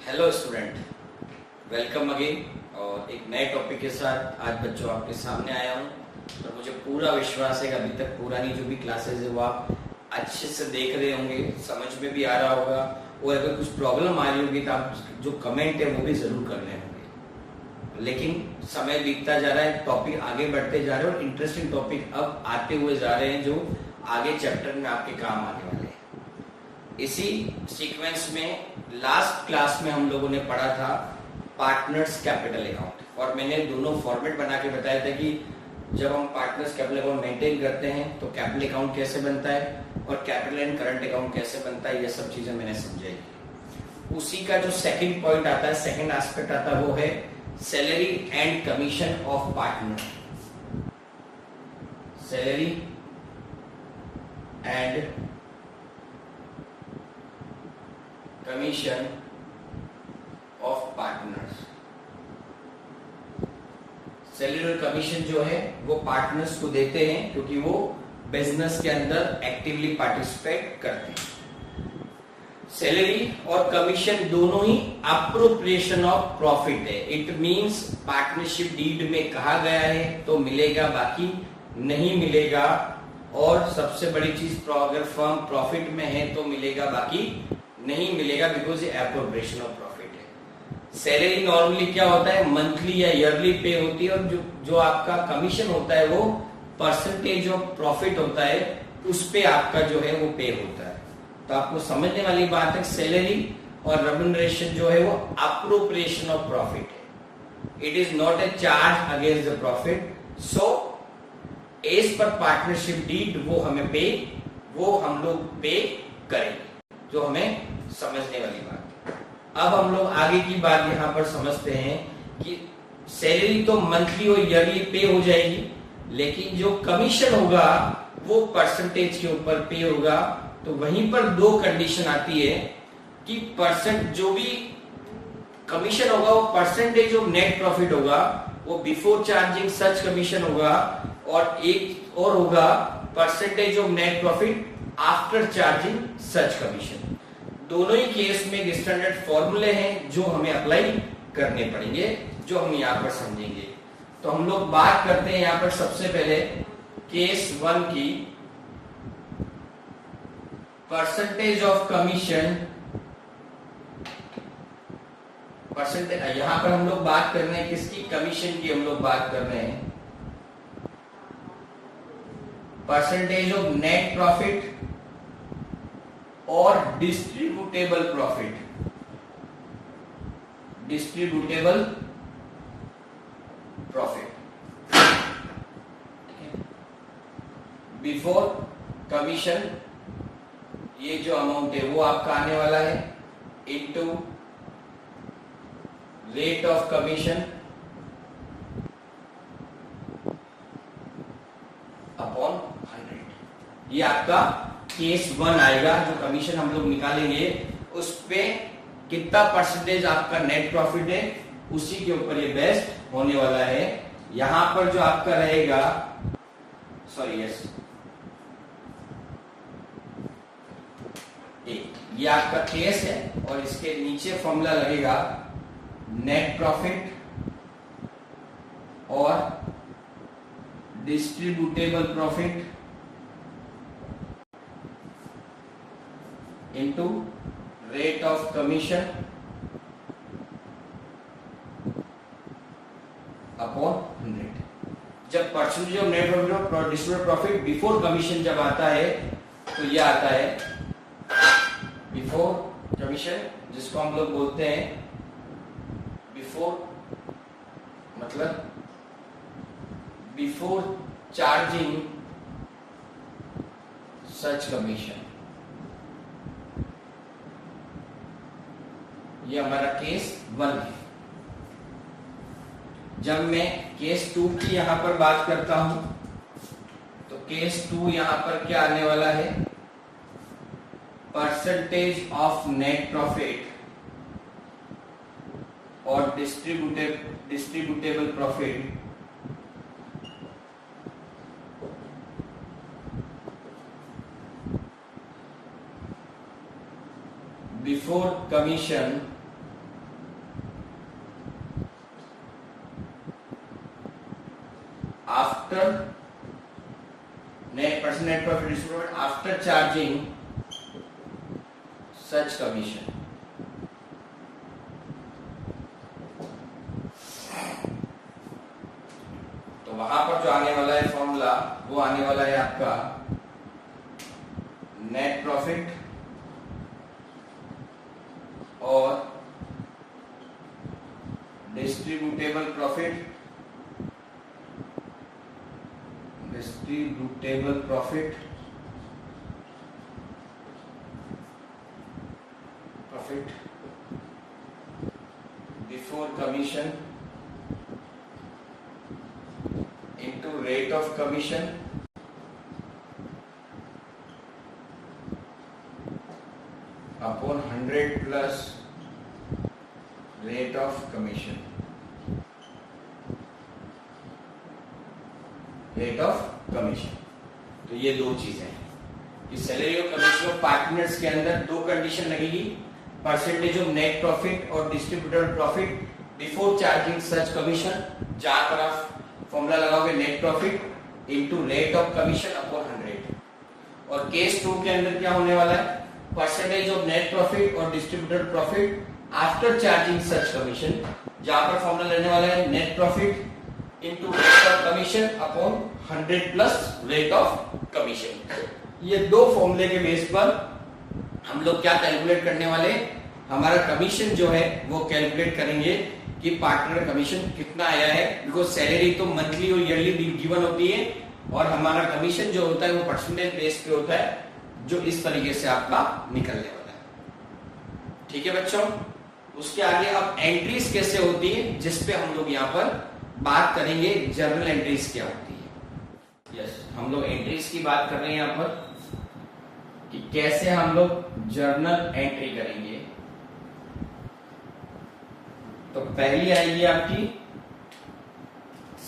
Hello student, welcome again. और एक नए टॉपिक के साथ आज बच्चों आपके सामने आया हूँ। और मुझे पूरा विश्वास है कि अभी तक पुरानी जो भी क्लासेस है वो आप अच्छे से देख रहे होंगे, समझ में भी आ रहा होगा। और अगर कुछ प्रॉब्लम आ रही होगी तो आप जो कमेंट है वो भी जरूर कर रहे होंगे। लेकिन समय बीतता जा रहा है, टॉपिक आगे बढ़ते जा रहे हैं और इंटरेस्टिंग टॉपिक अब आते हुए जा रहे हैं जो आगे चैप्टर में आपके काम आने वाले हैं। इसी सीक्वेंस में लास्ट क्लास में हम लोगों ने पढ़ा था पार्टनर्स कैपिटल अकाउंट, और मैंने दोनों फॉर्मेट बना के बताया था कि जब हम पार्टनर्स कैपिटल अकाउंट मेंटेन करते हैं तो कैपिटल अकाउंट कैसे बनता है और कैपिटल एंड करंट अकाउंट कैसे बनता है, ये सब चीजें मैंने समझाई। उसी का जो सेकंड पॉइंट आता है, सेकंड एस्पेक्ट आता है, वो है salary and commission of partner. Salary and commission of partners. Salary और कमीशन जो है वो पार्टनर्स को देते हैं क्योंकि वो बिजनेस के अंदर एक्टिवली पार्टिसिपेट करते हैं। सैलरी और कमीशन दोनों ही अप्रोप्रिएशन ऑफ प्रॉफिट है। इट मींस पार्टनरशिप डीड में कहा गया है तो मिलेगा, बाकी नहीं मिलेगा। और सबसे बड़ी चीज, अगर फर्म प्रॉफिट में है तो मिलेगा, बाकी नहीं मिलेगा, बिकॉज ये एप्रोप्रिएशन ऑफ प्रॉफिट है। सैलरी नॉर्मली क्या होता है, मंथली या ईयरली पे होती है, और जो आपका कमीशन होता है वो परसेंटेज ऑफ प्रॉफिट होता है, उस पे आपका जो है वो पे होता है। तो आपको समझने वाली बात है, सैलरी और रेम्युनरेशन जो है वो अप्रोप्रिएशन ऑफ प्रॉफिट है। It is not a charge against the profit. So as per partnership deed वो हमें पे, वो हम लोग पे करेंगे, जो हमें समझने वाली बात है। अब हम लोग आगे की बात यहाँ पर समझते हैं कि सैलरी तो मंथली और ईयरली पे हो जाएगी, लेकिन जो कमीशन होगा वो परसेंटेज के ऊपर पे होगा। तो वहीं पर दो कंडीशन आती है कि परसेंट जो भी कमीशन होगा वो परसेंटेज ऑफ नेट प्रॉफिट होगा, वो बिफोर चार्जिंग सच कमीशन होगा, और एक और होगा percentage of net profit after charging such commission. दोनों ही केस में एक स्टैंडर्ड फॉर्मूले हैं जो हमें अप्लाई करने पड़ेंगे, जो हम यहाँ पर समझेंगे। तो हम लोग बात करते हैं यहाँ पर सबसे पहले केस 1 की, परसेंटेज ऑफ कमीशन। परसेंटेज यहाँ पर हम लोग बात कर रहे हैं किसकी, कमीशन की हम लोग बात कर रहे हैं। परसेंटेज ऑफ नेट प्रॉफिट और distributable profit. Distributable profit before commission, ये जो अमाउंट है वो आपका आने वाला है into rate of commission upon 100। ये आपका केस 1 आएगा। जो कमीशन हम लोग निकालेंगे उस पे कितना परसेंटेज आपका नेट प्रॉफिट है, उसी के ऊपर ये बेस्ड होने वाला है। यहां पर जो आपका रहेगा, सॉरी यस, ये आपका केस है और इसके नीचे फॉर्मूला लगेगा नेट प्रॉफिट और distributable profit into rate of commission upon 100। जब परसेंटेज ऑफ नेट प्रॉफिट और डिस्ट्रीब्यूटेबल प्रॉफिट बिफोर कमीशन जब आता है तो यह आता है बिफोर कमीशन, जिसको हम लोग बोलते हैं बिफोर, मतलब बिफोर चार्जिंग सच कमीशन। ये हमारा केस 1 है। जब मैं केस 2 की यहां पर बात करता हूं तो केस 2 यहां पर क्या आने वाला है, परसेंटेज ऑफ नेट प्रॉफिट और distributable profit before commission after net profit distributed after charging such commission. तो वहां पर जो आने वाला है फॉर्मूला वो आने वाला है आपका नेट प्रॉफिट और distributable profit before commission into rate of commission upon 100 plus rate of commission. Rate of commission. तो ये दो चीजें हैं कि सैलरी और कमीशन ऑफ पार्टनर्स के अंदर दो कंडीशन लगेगी, परसेंटेज ऑफ नेट प्रॉफिट और डिस्ट्रीब्यूटेबल प्रॉफिट बिफोर चार्जिंग सच कमीशन, जहां पर आप फॉर्मूला लगाओगे net profit into rate of commission upon 100। और केस 2 के अंदर क्या होने वाला है, परसेंटेज ऑफ नेट प्रॉफिट और डिस्ट्रीब्यूटेबल प्रॉफिट आफ्टर चार्जिंग सच कमीशन, जहां पर फॉर्मूला लेने वाला है net profit into rate of commission upon 100 plus rate of commission। ये दो फॉर्मूले के बेस पर हम लोग क्या कैलकुलेट करने वाले, हमारा कमीशन जो है वो कैलकुलेट करेंगे कि पार्टनर कमीशन कितना आया है, बिकॉज सैलरी तो मंथली और ईयरली गिवन होती है और हमारा कमीशन जो होता है वो परसेंटेज बेस पे होता है, जो इस तरीके से आपका निकलने वाला है। ठीक है बच्चों, उसके आगे अब एंट्रीज कैसे होती है, जिसपे हम लोग यहाँ पर बात करेंगे। जर्नल एंट्रीज क्या होती है। यस, हम लोग एंट्रीज की बात कर रहे हैं यहाँ पर कि कैसे हम लोग जर्नल एंट्री करेंगे। तो पहली आएगी आपकी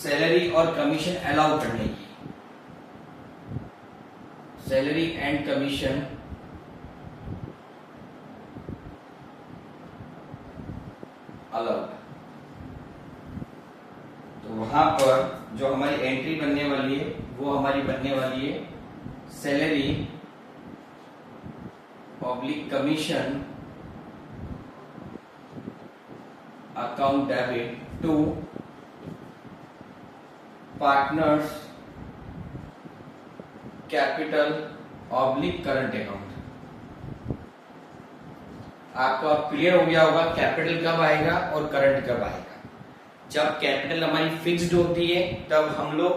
सैलरी और कमीशन अलाउ करने की, सैलरी एंड कमीशन अलाउ। तो वहां पर जो हमारी एंट्री बनने वाली है वो हमारी बनने वाली है salary oblique commission account debit to partners capital oblique current account. आपको अब क्लियर हो गया होगा कैपिटल कब आएगा और करंट कब आएगा। जब कैपिटल हमारी फिक्स्ड होती है तब हम लोग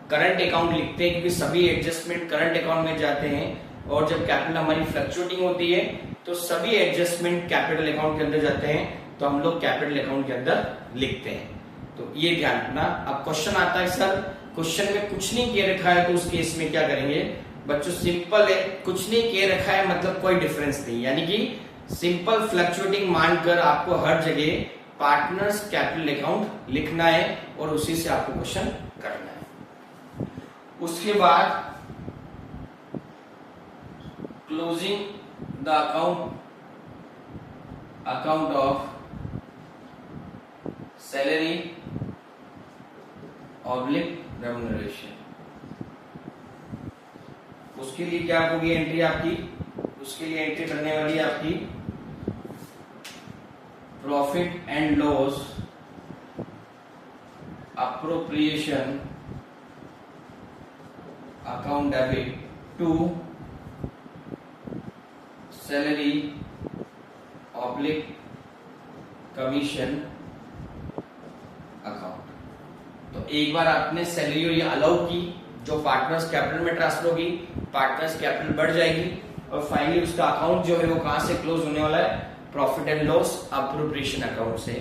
करंट अकाउंट लिखते हैं, क्योंकि सभी एडजस्टमेंट करंट अकाउंट में जाते हैं, और जब कैपिटल हमारी फ्लक्चुएटिंग होती है तो सभी एडजस्टमेंट कैपिटल अकाउंट के अंदर जाते हैं, तो हम लोग कैपिटल अकाउंट के अंदर लिखते हैं। तो ये ध्यान रखना। अब क्वेश्चन आता है सर क्वेश्चन में कुछ नहीं किए रखा है, तो उस केस में क्या करेंगे बच्चों, सिंपल है, कुछ नहीं किए रखा है मतलब कोई डिफरेंस नहीं, यानी कि सिंपल फ्लक्चुएटिंग मानकर आपको हर जगह पार्टनर्स कैपिटल अकाउंट लिखना है और उसी से आपको क्वेश्चन करना है। उसके बाद closing the account of salary oblique remuneration. उसके लिए क्या होगी एंट्री आपकी, उसके लिए एंट्री करने वाली है आपकी profit and loss appropriation account debit to salary oblique commission account. तो एक बार आपने सैलरी और ये अलाउ की, जो पार्टनर्स कैपिटल में ट्रांसफर होगी, पार्टनर्स कैपिटल बढ़ जाएगी और फाइनली उसका अकाउंट जो है वो कहां से क्लोज होने वाला है, profit and loss appropriation account से।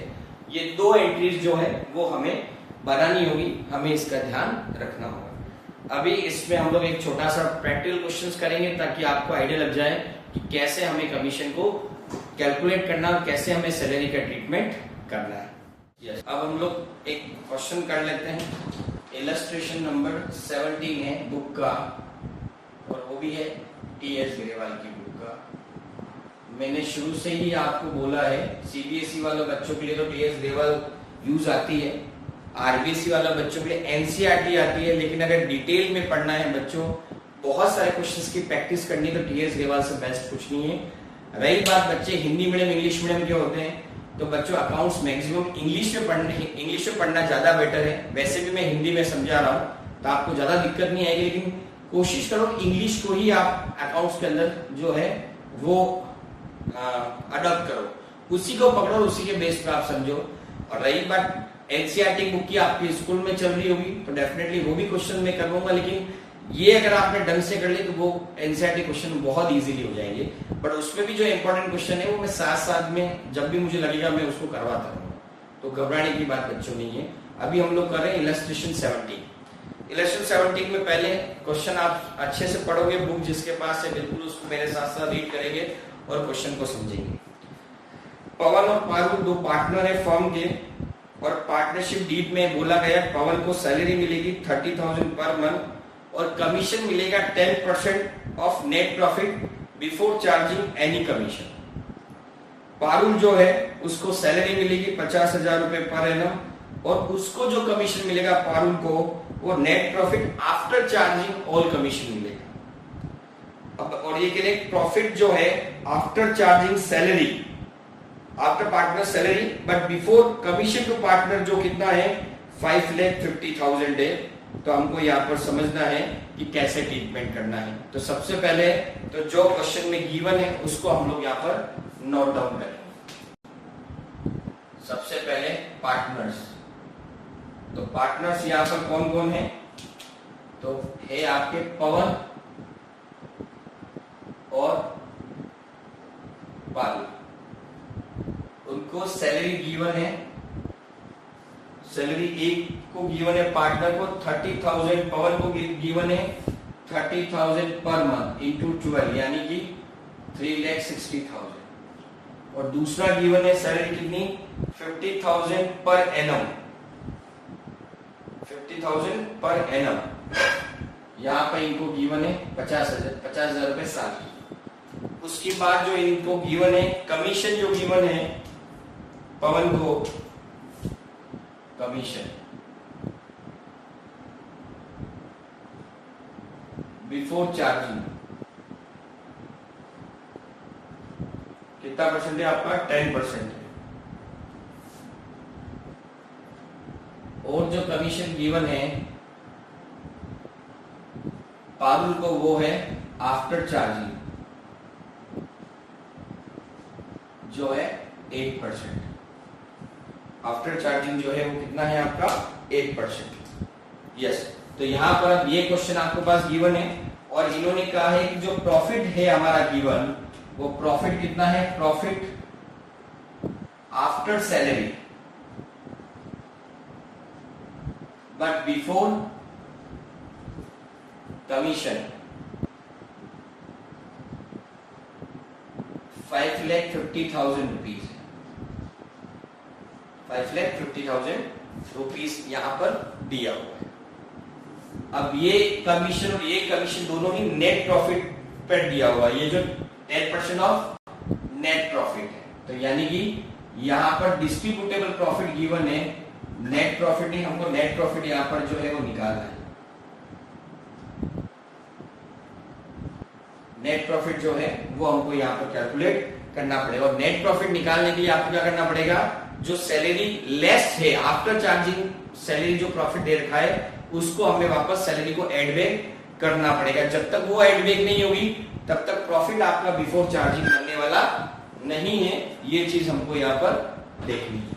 ये दो एंट्रीज जो है वो हमें बनानी होगी, हमें इसका ध्यान रखना होगा। अभी इसमें हम लोग एक छोटा सा प्रैक्टिकल क्वेश्चंस करेंगे ताकि आपको आइडिया लग जाए कि कैसे हमें कमीशन को कैलकुलेट करना और कैसे हमें सैलरी का ट्रीटमेंट करना है। यस, अब हम लोग एक क्वेश्चन कर लेते हैं। इलस्ट्रेशन नंबर 17 है बुक का, और वो भी है टीएस ग्रेवाल की बुक का। मैंने शुरू से ही आपको बोला है सीबीएसई वाले बच्चों के लिए तो टीएस ग्रेवाल यूज आती है, आरबीसी वाला बच्चों के लिए एनसीईआरटी आती है, लेकिन अगर डिटेल में पढ़ना है बच्चों, बहुत सारे क्वेश्चंस की प्रैक्टिस करनी, तो टीएस ग्रेवाल से बेस्ट कुछ नहीं है। रही बात बच्चे हिंदी मीडियम इंग्लिश मीडियम के होते हैं, तो बच्चों अकाउंट्स मैक्सिमम इंग्लिश में पढ़ना ज्यादा बेटर है। वैसे भी मैं हिंदी में समझा रहा हूँ तो आपको ज्यादा दिक्कत नहीं आएगी, लेकिन कोशिश करो इंग्लिश को ही आप अकाउंट्स के अंदर जो है वो अडॉप्ट करो, उसी को पकड़ो, उसी के बेस पे आप समझो। और रही बात एनसीईआरटी बुक की, आपकी स्कूल में चल रही होगी तो डेफिनेटली वो भी क्वेश्चन मैं करवाऊंगा, लेकिन ये अगर आपने ढंग से कर ली तो वो एनसीईआरटी क्वेश्चन बहुत इजीली हो जाएंगे। बट उसमें भी जो इंपॉर्टेंट क्वेश्चन है वो मैं साथ साथ में जब भी मुझे लगेगा मैं उसको करवाता रहूंगा, तो घबराने की बात बच्चों नहीं है। अभी हम लोग कर रहे हैं इलस्ट्रेशन 17। इलस्ट्रेशन 17 में पहले क्वेश्चन आप अच्छे से पढ़ोगे, बुक जिसके पास है बिल्कुल उसको मेरे साथ साथ रीड करेंगे और क्वेश्चन को समझेंगे। पवन और पारुल दो पार्टनर है फर्म के, और पार्टनरशिप डीड में बोला गया पवन को सैलरी मिलेगी 30,000 पर मंथ और कमीशन मिलेगा 10% of net profit before charging any commission. Parul जो है उसको सैलरी मिलेगी 50,000 रुपए पर एनम और उसको जो कमीशन मिलेगा पारुल को वो net profit after charging all commission मिलेगा। अब और ये कह रहे प्रॉफिट जो है after charging salary, after partner salary but before commission to partner जो कितना है 5,50,000 है। तो हमको यहाँ पर समझना है कि कैसे ट्रीटमेंट करना है। तो सबसे पहले तो जो क्वेश्चन में गिवन है उसको हम लोग यहाँ पर नोट डाउन करेंगे। सबसे पहले पार्टनर्स, तो पार्टनर्स यहाँ पर कौन कौन है, तो है आपके पवन और पारुल, उनको सैलरी गिवन है, सैलरी एक को गिवन है पार्टनर को 30,000, पवन को गिवन है 30,000 पर मंथ इंटू 12 यानी कि 3,60,000 और दूसरा गिवन है सैलरी कितनी 50,000 पर एनम, 50,000 पर एनम, यहाँ पर इनको गिवन है 50,000 रुपए साल। उसके बाद जो इनको गिवन है कमीशन, जो गिवन है पवन को कमीशन बिफोर चार्जिंग कितना परसेंट है आपका 10% है, और जो कमीशन गिवन है पारुल को वो है आफ्टर चार्जिंग जो है 8%। आफ्टर चार्जिंग जो है वो कितना है आपका 8%। यस, तो यहां पर अब ये क्वेश्चन आपके पास गिवन है और इन्होंने कहा है कि जो प्रॉफिट है हमारा गिवन वो प्रॉफिट कितना है, profit after salary but before commission 5,50,000 rupees, 5,50,000 rupees यहां पर दिया हुआ है। अब ये कमीशन और ये कमीशन दोनों ही नेट प्रॉफिट पर दिया हुआ है, ये जो 10% ऑफ नेट प्रॉफिट है, तो यानी कि यहां पर डिस्ट्रीब्यूटेबल प्रॉफिट गिवन है, नेट प्रॉफिट नहीं, हमको नेट प्रॉफिट यहां पर जो है वो निकालना है। नेट प्रॉफिट जो है वो हमको यहाँ पर कैलकुलेट करना पड़ेगा और नेट प्रॉफिट निकालने के लिए आपको क्या करना पड़ेगा, जो सैलरी लेस है आफ्टर चार्जिंग सैलरी जो प्रॉफिट दे रखा है उसको हमें वापस सैलरी को एड बैक करना पड़ेगा। जब तक वो एड बैक नहीं होगी तब तक प्रॉफिट आपका बिफोर चार्जिंग बनने वाला नहीं है, ये चीज हमको यहाँ पर देखनी है।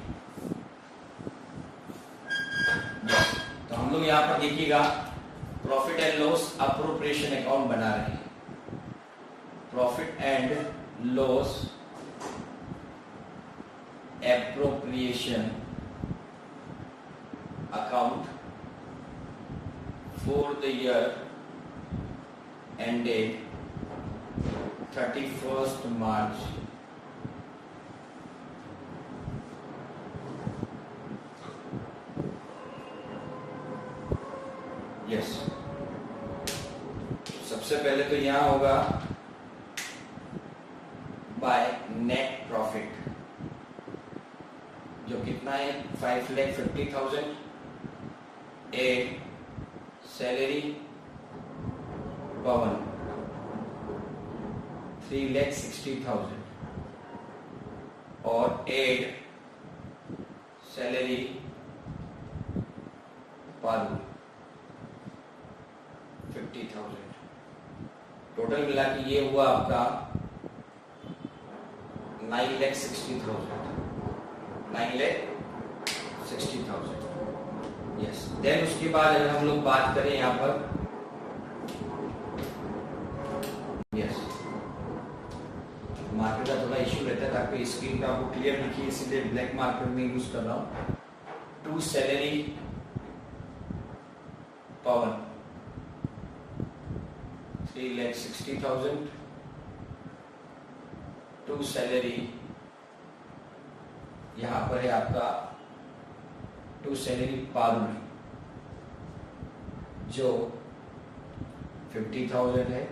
तो हम लोग यहाँ पर देखिएगा profit and loss appropriation account बना रहे हैं, profit and loss appropriation account for the year ended 31st March 2022। Yes, सबसे पहले तो यहां होगा बाय नेट प्रॉफिट जो कितना है 5,50,000 एड सैलरी पवन 3,60,000 और एड सैलरी पालू 50,000। टोटल मिला के ये हुआ आपका 9,60,000। 9,60,000। यस। देन उसके बाद अगर हम लोग बात करें यहां पर, यस, मार्कर का थोड़ा इश्यू रहता है ताकि स्क्रीन पे आपको क्लियर दिखिए, इसलिए ब्लैक मार्कर में यूज कर रहा हूं। To salary Pawan 3,60,000। To salary यहां पर है आपका टू सैलरी पारुल जो 50,000 है।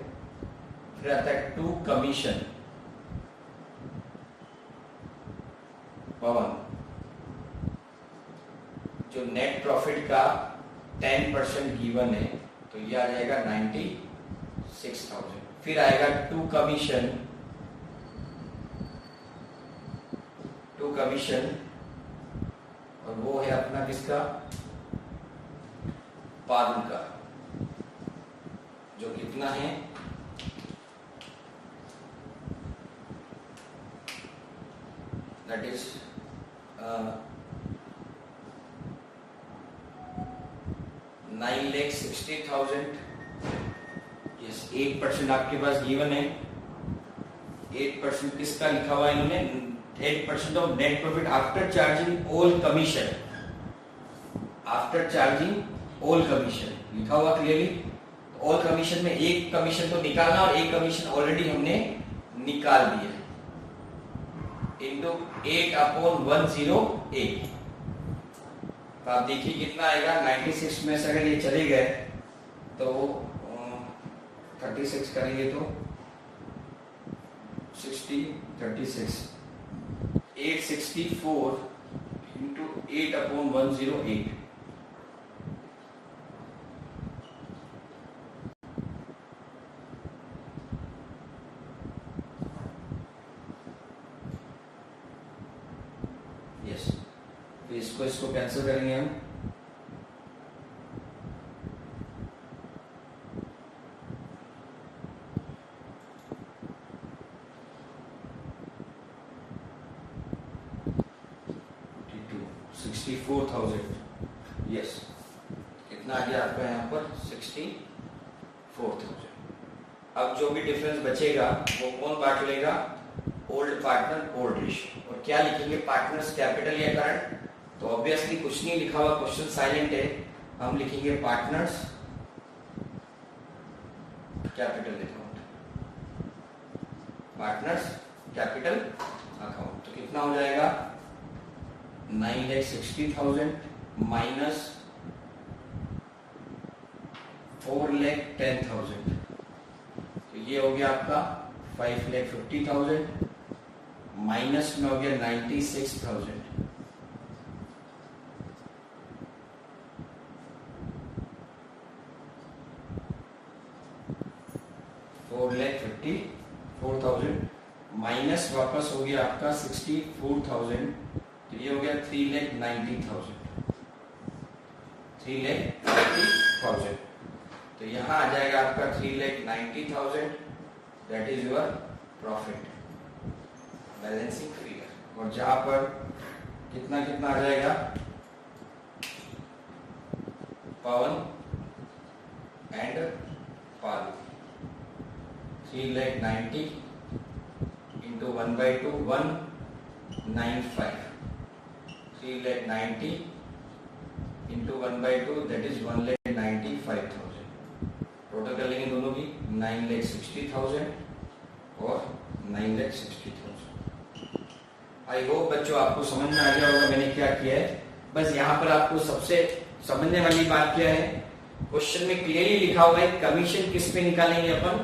फिर आता है टू कमीशन पवन जो नेट प्रॉफिट का 10% गिवन है, तो ये आ जाएगा 96,000। फिर आएगा टू कमीशन और वो है अपना किसका, पारुल का, जो कितना है 9,60,000। यस, 8% आपके पास गिवन है। 8% किसका लिखा हुआ है इन्होंने, 8% of net profit after charging all commission. After charging all commission लिखा हुआ क्लियरली। ऑल कमीशन में एक कमीशन तो निकालना और एक कमीशन ऑलरेडी हमने निकाल दिया है, इंटू 8/108। तो आप देखिए कितना आएगा, 96 में से अगर ये चले गए तो 36 करेंगे तो 60 36 864 इंटू 8/108। यस, तो इसको कैंसिल करेंगे हम। यस, कितना आ गया आपका यहाँ पर 64,000। अब जो भी डिफरेंस बचेगा वो कौन बांट लेगा, ओल्ड पार्टनर ओल्ड रेशियो। और क्या लिखेंगे, पार्टनर्स कैपिटल या करंट, तो ऑब्वियसली कुछ नहीं लिखा हुआ, क्वेश्चन साइलेंट है, हम लिखेंगे partners capital account. Partners capital account, तो कितना हो जाएगा 9,60,000 माइनस 4,10,000, तो ये हो गया आपका 5,50,000 माइनस में हो गया 96,000। माइनस वापस हो गया आपका 64,000, तो ये हो गया 3,90,000। 3,90,000, तो यहां आ जाएगा आपका 3,90,000, that is your profit balancing figure. और जहां पर कितना कितना आ जाएगा, Pawan and Palu 3,90,000 into 1/2 195, 3,90,000 into 1/2 that is 1,95,000। Total कर लेंगे दोनों की 9,60,000 और 9,60,000। आई होप बच्चों आपको समझ में आ गया होगा मैंने क्या किया है। बस यहाँ पर आपको सबसे समझने वाली बात क्या है, क्वेश्चन में क्लियरली लिखा हुआ है कमीशन किस पे निकालेंगे अपन,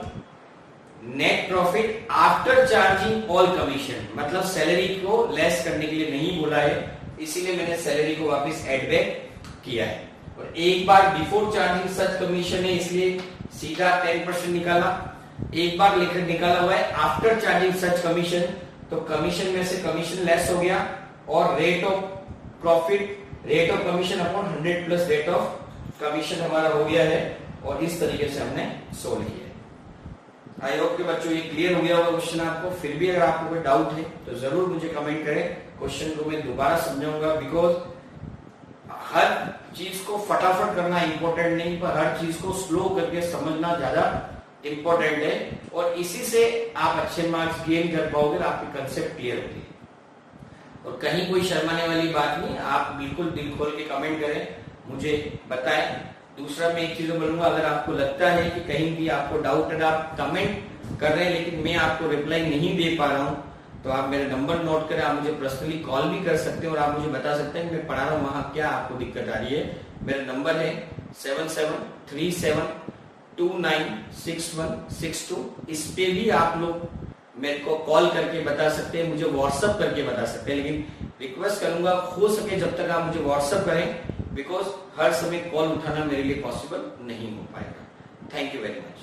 net profit after charging all commission, मतलब सैलरी को लेस करने के लिए नहीं बोला है, इसीलिए मैंने सैलरी को वापस एड बैक किया है। और एक बार बिफोर चार्जिंग सच कमीशन है इसलिए सीधा 10% निकाला, एक बार लिखकर निकाला हुआ है आफ्टर चार्जिंग सच कमीशन, तो कमीशन में से कमीशन लेस हो गया और rate of profit, rate of commission upon 100 plus rate of commission हमारा हो गया है और इस तरीके से हमने सोल्व किया। आई होप के बच्चों ये क्लियर हो गया होगा क्वेश्चन आपको। फिर भी अगर आपको कोई डाउट है तो जरूर मुझे कमेंट करें, क्वेश्चन को मैं दोबारा समझाऊंगा, बिकॉज हर चीज को फटाफट करना इंपॉर्टेंट नहीं, पर हर चीज को स्लो करके समझना ज्यादा इंपॉर्टेंट है और इसी से आप अच्छे मार्क्स गेन कर पाओगे, आपके कंसेप्ट क्लियर होगी। और कहीं कोई शर्माने वाली बात नहीं, आप बिल्कुल दिल खोल के कमेंट करें, मुझे बताएं। दूसरा मैं एक चीज बोलूंगा, अगर आपको लगता है कि कहीं भी आपको डाउट है, आप कमेंट कर रहे हैं लेकिन मैं आपको रिप्लाई नहीं दे पा रहा हूं, तो आप मेरा नंबर नोट करें, आप मुझे पर्सनली कॉल भी कर सकते हैं और आप मुझे बता सकते हैं कि मैं पढ़ा रहा हूं वहां क्या आपको दिक्कत आ रही है। मेरा नंबर है 7737296162। इस पे भी आप लोग मेरे को कॉल करके बता सकते हैं, मुझे व्हाट्सअप करके बता सकते हैं, लेकिन रिक्वेस्ट करूंगा हो सके जब तक आप मुझे व्हाट्सअप करें, बिकॉज हर समय कॉल उठाना मेरे लिए पॉसिबल नहीं हो पाएगा। Thank you very much.